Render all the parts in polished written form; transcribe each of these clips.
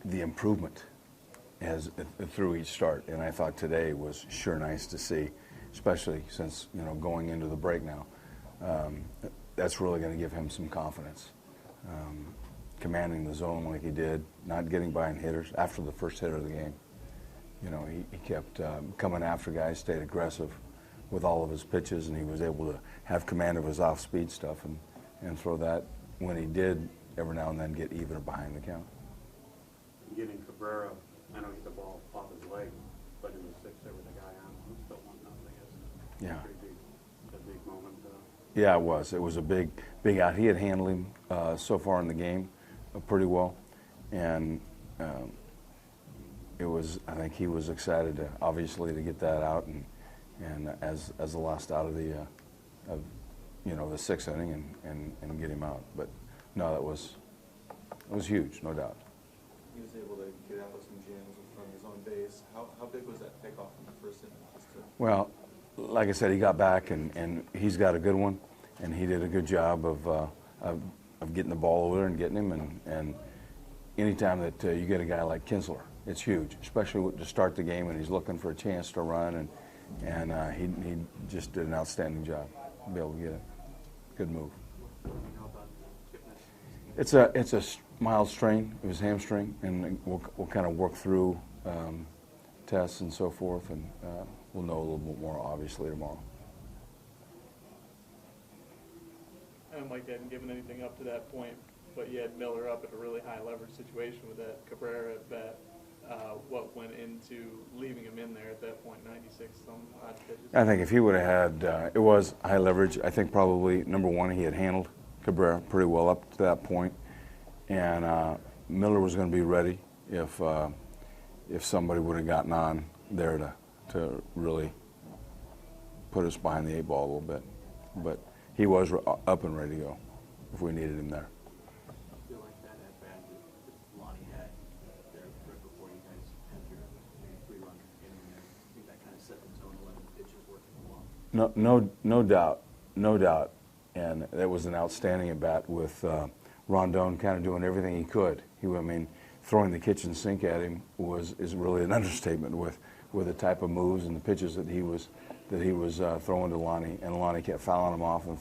the improvement as through each start, and I thought today was sure nice to see, especially since going into the break now. That's really going to give him some confidence. Commanding the zone like he did, not getting by in hitters after the first hit of the game. He kept coming after guys, stayed aggressive with all of his pitches, and he was able to have command of his off-speed stuff and throw that when he did every now and then get even or behind the count. Getting Cabrera, I know he hit the ball off his leg, but in the sixth there was a guy on who still won nothing, I guess. Yeah. A big moment. Yeah, it was. It was a big out. He had handled him so far in the game pretty well, and it was. I think he was excited to obviously to get that out, and as the last out of the the sixth inning and get him out. But no, it was huge, no doubt. He was able to get out of some jams in front of his own base. How big was that pickoff in the first inning? Well, like I said, he got back and he's got a good one, and he did a good job of getting the ball over there and getting him. And anytime that you get a guy like Kinsler, it's huge, especially to start the game, and he's looking for a chance to run, and he just did an outstanding job to be able to get it. Good move. It's a mild strain. It was hamstring, and we'll kind of work through tests and so forth, and we'll know a little bit more obviously tomorrow. I know Mike hadn't given anything up to that point, but you had Miller up at a really high leverage situation with that Cabrera at bat. What went into leaving him in there at that point, 96 some odd pitches? I think if he would have had, it was high leverage. I think probably number one, he had handled Cabrera pretty well up to that point, and Miller was going to be ready if somebody would have gotten on there to really put us behind the eight ball a little bit. But he was up and ready to go if we needed him there. I feel like that at bat that Lonnie had there right before you guys had your 3-run inning there. I think that kind of set the tone 11 pitches working along. No doubt. And that was an outstanding at bat with Rondon kind of doing everything he could. Throwing the kitchen sink at him is really an understatement with the type of moves and the pitches that he was throwing to Lonnie, and Lonnie kept fouling him off. I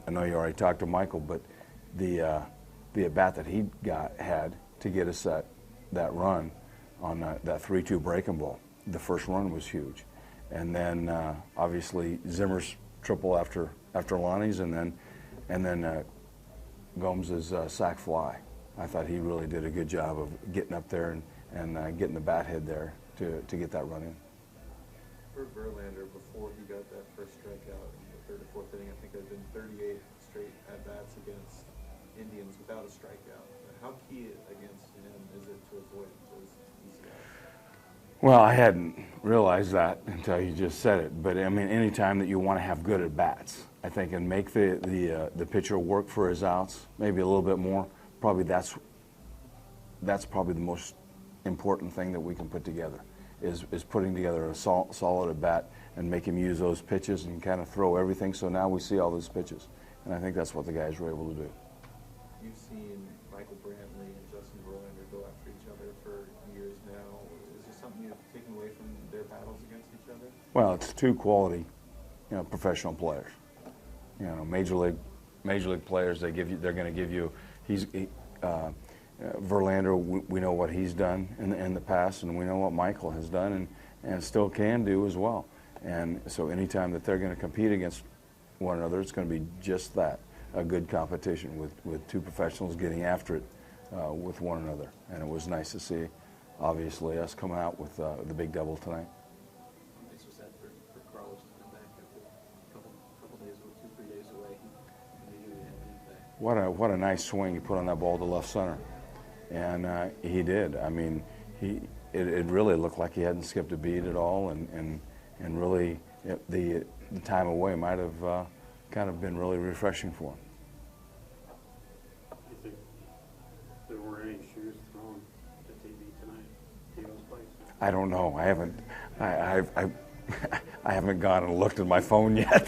know you already talked to Michael, but the at bat that he had to get us that run on that 3-2 breaking ball, the first run was huge, and then obviously Zimmer's triple after Lonnie's, and then Gomes' sac fly. I thought he really did a good job of getting up there and getting the bat head there to get that run in. For Verlander, before he got that first strikeout in the third or fourth inning, I think there had been 38 straight at-bats against Indians without a strikeout. How key against him is it to avoid those easy outs? Well, I hadn't realized that until you just said it. But any time that you want to have good at-bats, I think, and make the pitcher work for his outs, maybe a little bit more, probably that's probably the most important thing that we can put together is putting together a solid at bat and make him use those pitches and kind of throw everything. So now we see all those pitches, and I think that's what the guys were able to do. You've seen Michael Brantley and Justin Verlander go after each other for years now. Is there something you've taken away from their battles against each other? Well, it's two quality, professional players. Major league players. They're going to give you. Verlander, we know what he's done in the past, and we know what Michael has done and still can do as well. And so anytime that they're going to compete against one another, it's going to be just that, a good competition with two professionals getting after it with one another. And it was nice to see, obviously, us coming out with the big double tonight. How nice was that for Carlos to come back after a couple days, 2-3 days away? He knew he had an impact. What a nice swing he put on that ball to left center. And he did. It really looked like he hadn't skipped a beat at all, and really the time away might have kind of been really refreshing for him. You think there weren't any shoes thrown to TV tonight, Tito's place? I don't know. I haven't. I haven't gone and looked at my phone yet.